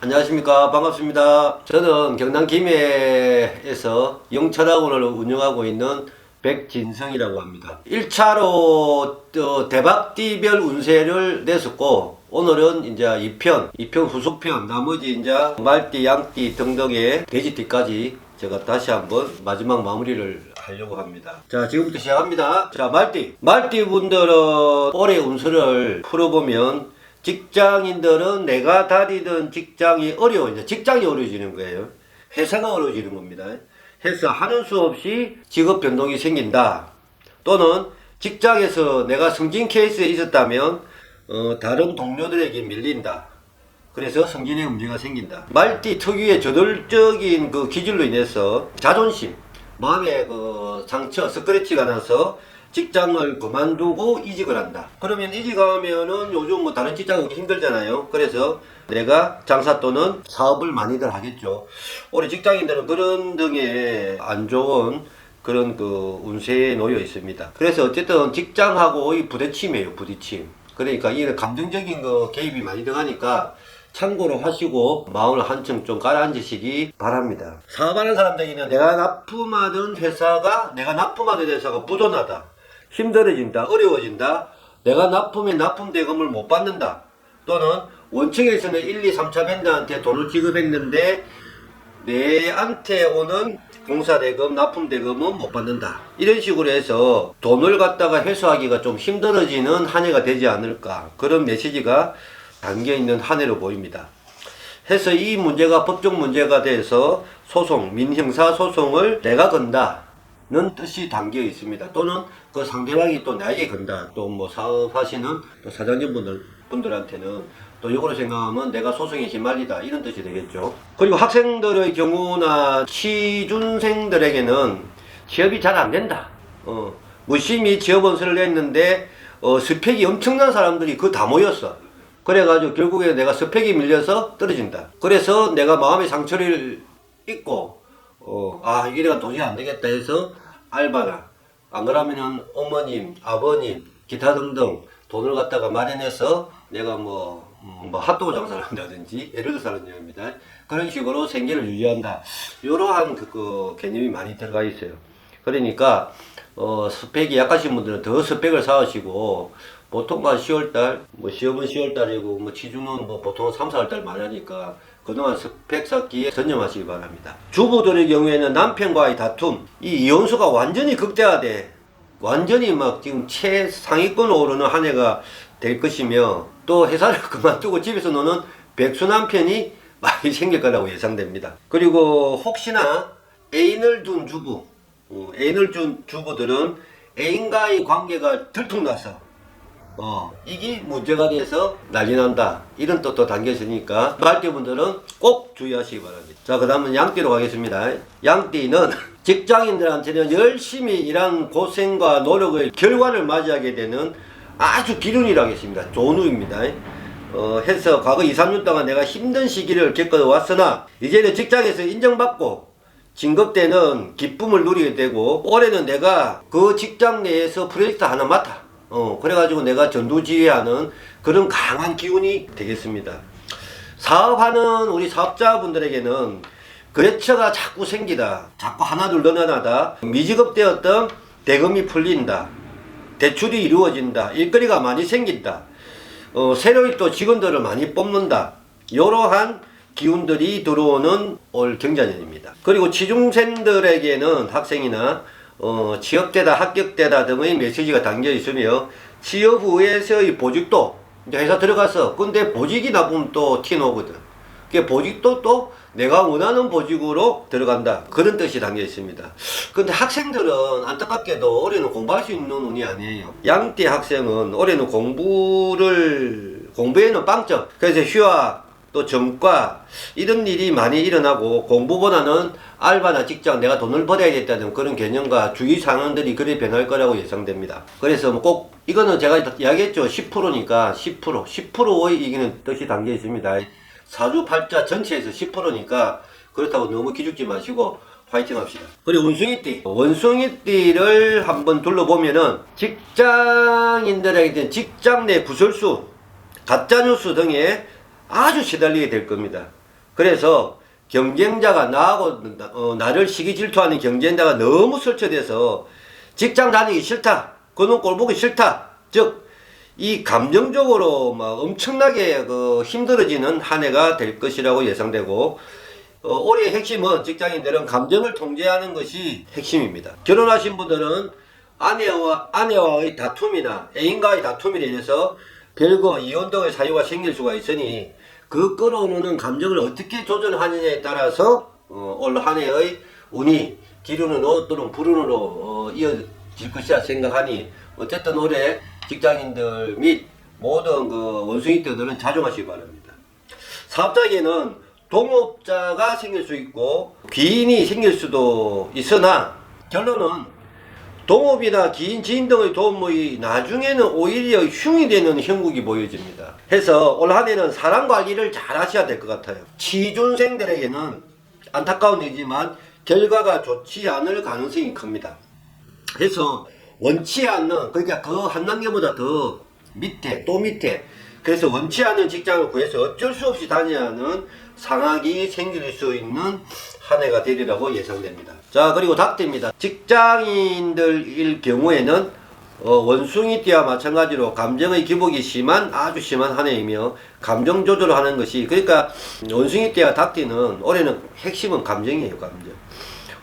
안녕하십니까. 반갑습니다. 저는 경남 김해에서 영철학원을 운영하고 있는 백진성이라고 합니다. 1차로 대박띠별 운세를 냈었고, 오늘은 이제 2편 후속편, 나머지 이제 말띠, 양띠 등등의 돼지띠까지 제가 다시 한번 마지막 마무리를 하려고 합니다. 자, 지금부터 시작합니다. 자, 말띠 분들은 올해 운세를 풀어보면 직장인들은 내가 다니던 직장이 어려워져. 직장이 어려워지는 거예요. 회사가 어려워지는 겁니다. 해서 하는 수 없이 직업 변동이 생긴다. 또는 직장에서 내가 승진 케이스에 있었다면 다른 동료들에게 밀린다. 그래서 승진에 문제가 생긴다. 말띠 특유의 저돌적인 그 기질로 인해서 자존심, 마음의 그 상처, 스크래치가 나서 직장을 그만두고 이직을 한다. 그러면 이직하면은 요즘 뭐 다른 직장 하기 힘들잖아요. 그래서 내가 장사 또는 사업을 많이들 하겠죠. 올해 직장인들은 그런 등의 안 좋은 그런 그 운세에 놓여 있습니다. 그래서 어쨌든 직장하고의 부딪힘이에요. 부딪힘. 그러니까 이 감정적인 거 개입이 많이 들어가니까 참고로 하시고 마음을 한층 좀 가라앉으시기 바랍니다. 사업하는 사람들에게는 내가 납품하던 회사가 부도나다. 힘들어진다, 어려워진다, 내가 납품에 납품 대금을 못 받는다, 또는 원청에서는 1, 2, 3차 vendor한테 돈을 지급했는데 내한테 오는 공사 대금, 납품 대금은 못 받는다. 이런 식으로 해서 돈을 갖다가 회수하기가 좀 힘들어지는 한 해가 되지 않을까, 그런 메시지가 담겨 있는 한 해로 보입니다. 해서 이 문제가 법적 문제가 돼서 소송, 민형사 소송을 내가 건다 는 뜻이 담겨 있습니다. 또는 그 상대방이 또 나에게 건다. 또 뭐 사업하시는 또 사장님 분들한테는 또 이거로 생각하면 내가 소송에 휘말리다, 이런 뜻이 되겠죠. 그리고 학생들의 경우나 취준생들에게는 취업이 잘 안 된다. 무심히 취업원서를 냈는데 스펙이 엄청난 사람들이 그 다 모였어. 그래가지고 결국에 내가 스펙이 밀려서 떨어진다. 그래서 내가 마음의 상처를 입고 이래가 도저히 안 되겠다 해서 알바나, 안 그러면은 어머님, 아버님, 기타 등등 돈을 갖다가 마련해서 내가 뭐 핫도그 장사를 한다든지, 예를 들어서 하는 얘기입니다. 그런 식으로 생계를 유지한다. 이러한 그 개념이 많이 들어가 있어요. 그러니까 스펙이 약하신 분들은 더 스펙을 쌓으시고, 보통 한 10월달, 시험은 10월달이고, 취준은 보통 3, 4월달 많이 하니까 그동안 스펙 쌓기에 전념하시기 바랍니다. 주부들의 경우에는 남편과의 다툼, 이 이혼수가 완전히 극대화돼. 완전히 지금 최상위권으로 오르는 한 해가 될 것이며, 또 회사를 그만두고 집에서 노는 백수 남편이 많이 생길 거라고 예상됩니다. 그리고 혹시나 애인을 둔 주부들은 애인과의 관계가 들통나서 이게 문제가 돼서 난리 난다, 이런 뜻도 담겨 있으니까 말띠분들은 꼭 주의하시기 바랍니다. 자, 그 다음은 양띠로 가겠습니다. 양띠는 직장인들한테는 열심히 일한 고생과 노력의 결과를 맞이하게 되는 아주 기운이라겠습니다. 좋은 운입니다. 해서 과거 2, 3년 동안 내가 힘든 시기를 겪어왔으나 이제는 직장에서 인정받고 진급되는 기쁨을 누리게 되고, 올해는 내가 그 직장 내에서 프로젝트 하나 맡아. 그래가지고 내가 전두지휘하는 그런 강한 기운이 되겠습니다. 사업하는 우리 사업자분들에게는 거래처가 자꾸 생기다. 자꾸 하나둘 늘어나다. 미지급되었던 대금이 풀린다. 대출이 이루어진다. 일거리가 많이 생긴다. 새로이 또 직원들을 많이 뽑는다. 이러한 기운들이 들어오는 올 경자년입니다. 그리고 취준생들에게는 학생이나 취업되다, 합격되다 등의 메시지가 담겨 있으며, 취업 후에서의 보직도, 이제 회사 들어가서, 근데 보직이 나쁘면 또 티 나오거든. 그 보직도 또 내가 원하는 보직으로 들어간다, 그런 뜻이 담겨 있습니다. 근데 학생들은 안타깝게도 올해는 공부할 수 있는 운이 아니에요. 양띠 학생은 올해는 공부에는 빵점. 그래서 휴학, 또 전과, 이런 일이 많이 일어나고, 공부보다는 알바나 직장, 내가 돈을 벌어야겠다는 그런 개념과 주위 상황들이 그리 변할 거라고 예상됩니다. 그래서 꼭 이거는 제가 이야기했죠. 10%니까 10%의 이기는 뜻이 담겨 있습니다. 사주팔자 전체에서 10%니까 그렇다고 너무 기죽지 마시고 화이팅 합시다. 그리고 원숭이띠를 한번 둘러보면은 직장인들에게 직장 내 구설수, 가짜뉴스 등에 아주 시달리게 될 겁니다. 그래서 경쟁자가 나하고 나를 시기 질투하는 경쟁자가 너무 설쳐돼서 직장 다니기 싫다, 그놈 꼴 보기 싫다, 즉 이 감정적으로 막 엄청나게 힘들어지는 한 해가 될 것이라고 예상되고, 올해의 핵심은 직장인들은 감정을 통제하는 것이 핵심입니다. 결혼하신 분들은 아내와의 다툼이나 애인과의 다툼으로 인해서 별거 이혼 등의 사유가 생길 수가 있으니 그 끌어오는 감정을 어떻게 조절하느냐에 따라서 올 한 해의 운이 기운으로 또는 불운으로 이어질 것이라 생각하니, 어쨌든 올해 직장인들 및 모든 원숭이떼들은 자중하시기 바랍니다. 사업자에게는 동업자가 생길 수 있고 귀인이 생길 수도 있으나, 결론은 동업이나 기인, 지인 등의 도움이 나중에는 오히려 흉이 되는 형국이 보여집니다. 해서 올 한 해는 사람 관리를 잘 하셔야 될 것 같아요. 취준생들에게는 안타까운 일이지만 결과가 좋지 않을 가능성이 큽니다. 그래서 원치 않는, 그러니까 그 한 단계보다 더 밑에 또 밑에, 그래서 원치 않는 직장을 구해서 어쩔 수 없이 다녀야 하는 상황이 생길 수 있는 한 해가 되리라고 예상됩니다. 자, 그리고 닭띠입니다. 직장인들일 경우에는 원숭이띠와 마찬가지로 감정의 기복이 아주 심한 한 해이며, 감정 조절을 하는 것이, 그러니까 원숭이띠와 닭띠는 올해는 핵심은 감정이에요. 감정.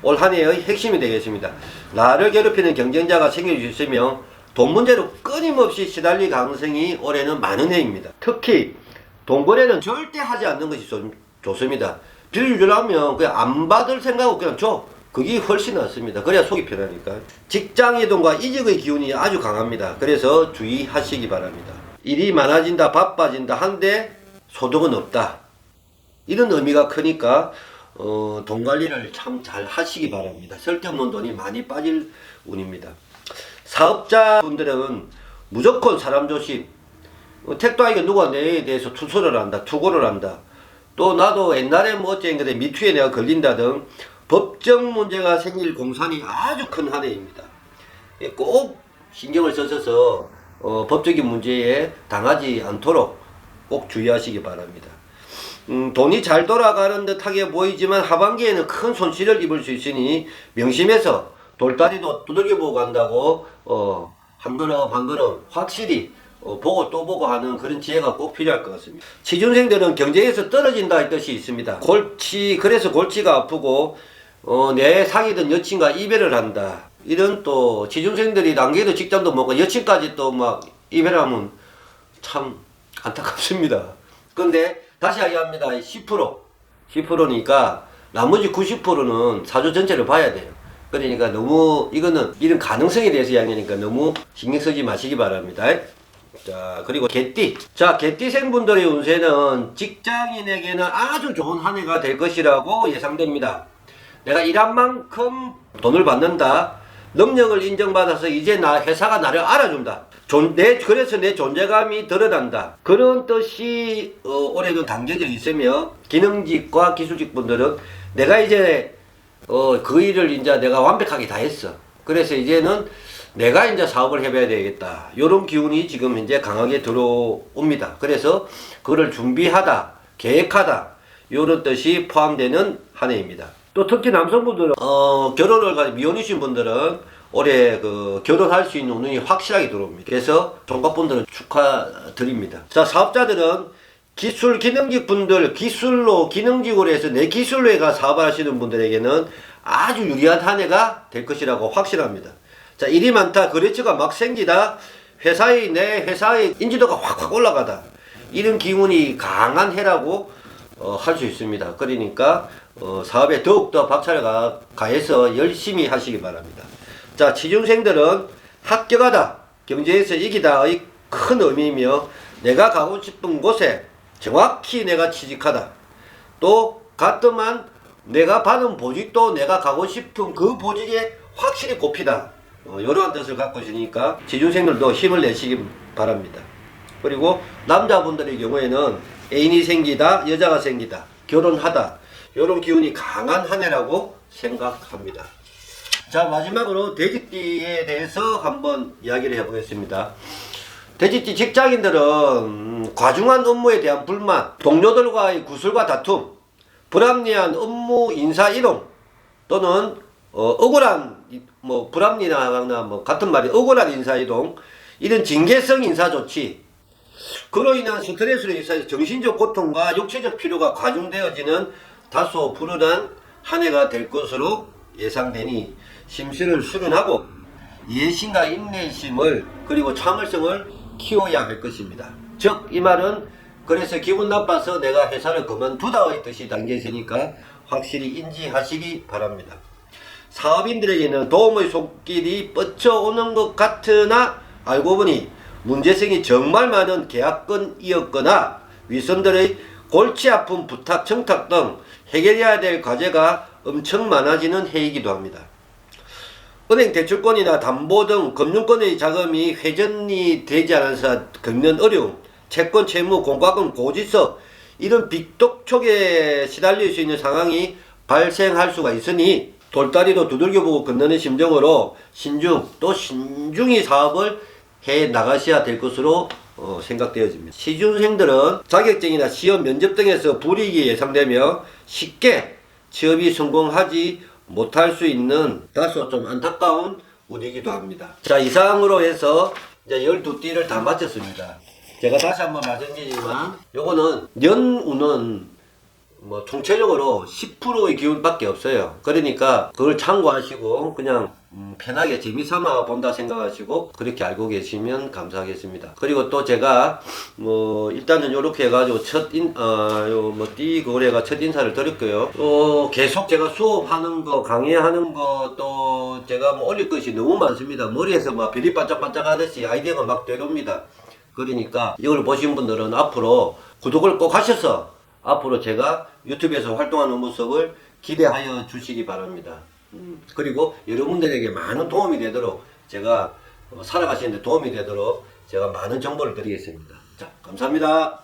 올 한 해의 핵심이 되겠습니다. 나를 괴롭히는 경쟁자가 생길 수 있으며 돈 문제로 끊임없이 시달릴 가능성이 올해는 많은 해입니다. 특히 돈거래는 절대 하지 않는 것이 좋습니다. 빌려주려면 그냥 안 받을 생각하고 그냥 줘. 그게 훨씬 낫습니다. 그래야 속이 편하니까. 직장이동과 이직의 기운이 아주 강합니다. 그래서 주의하시기 바랍니다. 일이 많아진다, 바빠진다 한데 소득은 없다, 이런 의미가 크니까 돈 관리를 참 잘 하시기 바랍니다. 쓸데없는 돈이 많이 빠질 운입니다. 사업자분들은 무조건 사람 조심. 택도 아니게 누가 내에 대해서 투소를 한다, 투고를 한다. 또 나도 옛날에 뭐 어쨌든 미투에 내가 걸린다 등 법적 문제가 생길 공산이 아주 큰 한 해입니다. 꼭 신경을 써서 법적인 문제에 당하지 않도록 꼭 주의하시기 바랍니다. 돈이 잘 돌아가는 듯하게 보이지만 하반기에는 큰 손실을 입을 수 있으니 명심해서 돌다리도 두들겨보고 간다고 한 걸음 한 걸음 확실히 보고 또 보고 하는 그런 지혜가 꼭 필요할 것 같습니다. 취준생들은 경쟁에서 떨어진다 할 뜻이 있습니다. 그래서 골치가 아프고 내 사귀던 여친과 이별을 한다, 이런, 또 취준생들이 단계도 직장도 먹고 여친까지 또 막 이별하면 참 안타깝습니다. 근데 다시 이야기합니다. 10%니까 나머지 90%는 사주 전체를 봐야 돼요. 그러니까 너무 이런 가능성에 대해서 이야기하니까 너무 신경 쓰지 마시기 바랍니다. 자, 그리고 개띠. 자, 개띠생분들의 운세는 직장인에게는 아주 좋은 한 해가 될 것이라고 예상됩니다. 내가 일한 만큼 돈을 받는다, 능력을 인정받아서 이제 회사가 나를 알아준다, 그래서 내 존재감이 드러난다, 그런 뜻이 올해도 담겨져 있으며, 기능직과 기술직 분들은 내가 이제 그 일을 이제 내가 완벽하게 다 했어, 그래서 이제는 내가 이제 사업을 해봐야 되겠다, 이런 기운이 지금 현재 강하게 들어옵니다. 그래서 그걸 준비하다, 계획하다, 이런 뜻이 포함되는 한 해입니다. 또 특히 남성분들은 결혼을 가진 미혼이신 분들은 올해 결혼할 수 있는 운이 확실하게 들어옵니다. 그래서 종갓분들은 축하드립니다. 자, 사업자들은 기능직 분들, 기능직으로 해서 내 기술로 해가 사업을 하시는 분들에게는 아주 유리한 한 해가 될 것이라고 확실합니다. 자, 일이 많다, 거래처가 막 생기다, 내 회사의 인지도가 확 올라가다, 이런 기운이 강한 해라고 할 수 있습니다. 그러니까 사업에 더욱더 박차를 가해서 열심히 하시기 바랍니다. 자, 취준생들은 합격하다, 경쟁에서 이기다의 큰 의미이며, 내가 가고 싶은 곳에 정확히 내가 취직하다, 또 가끔만 내가 받은 보직도 내가 가고 싶은 그 보직에 확실히 꼽히다, 이러한 뜻을 갖고 있으니까 취준생들도 힘을 내시기 바랍니다. 그리고 남자분들의 경우에는 애인이 생기다, 여자가 생기다, 결혼하다, 이런 기운이 강한 한 해라고 생각합니다. 자, 마지막으로 돼지띠에 대해서 한번 이야기를 해보겠습니다. 돼지띠 직장인들은 과중한 업무에 대한 불만, 동료들과의 구술과 다툼, 불합리한 업무 인사 이동 또는 억울한 불합리나 같은 말이 억울한 인사 이동, 이런 징계성 인사 조치, 그로 인한 스트레스로 인해서 정신적 고통과 육체적 피로가 과중되어지는 다소 불운한 한 해가 될 것으로 예상되니 심신을 수련하고 예심과 인내심을 그리고 참을성을 키워야 할 것입니다. 즉 이 말은 그래서 기분 나빠서 내가 회사를 그만두다의 뜻이 담겨 있으니까 확실히 인지하시기 바랍니다. 사업인들에게는 도움의 손길이 뻗쳐오는 것 같으나 알고 보니 문제성이 정말 많은 계약건이었거나 윗선들의 골치 아픈 부탁, 청탁 등 해결해야 될 과제가 엄청 많아지는 해이기도 합니다. 은행 대출권이나 담보 등 금융권의 자금이 회전이 되지 않아서 겪는 어려움, 채권, 채무, 공과금, 고지서 이런 빚독촉에 시달릴 수 있는 상황이 발생할 수가 있으니 돌다리도 두들겨보고 건너는 심정으로 신중히 사업을 해 나가셔야 될 것으로 생각되어집니다. 시중생들은 자격증이나 시험, 면접 등에서 불이익이 예상되며 쉽게 취업이 성공하지 못할 수 있는 다소 좀 안타까운 운이기도 합니다. 자, 이상으로 해서 이제 12띠를 다 마쳤습니다. 제가 다시 한번 말씀드리지만 요거는 연운은 총체적으로 10%의 기운밖에 없어요. 그러니까 그걸 참고하시고 그냥 편하게 재미삼아 본다 생각하시고 그렇게 알고 계시면 감사하겠습니다. 그리고 또 제가 일단은 요렇게 해가지고 띠 거래가 첫 인사를 드렸고요. 계속 제가 수업하는 거, 강의하는 거, 또 제가 올릴 것이 너무 많습니다. 머리에서 별이 반짝반짝 하듯이 아이디어가 막 되옵니다. 그러니까 이걸 보신 분들은 앞으로 구독을 꼭 하셔서 앞으로 제가 유튜브에서 활동하는 모습을 기대하여 주시기 바랍니다. 그리고 여러분들에게 많은 도움이 되도록 제가 살아가시는데 도움이 되도록 제가 많은 정보를 드리겠습니다. 자, 감사합니다.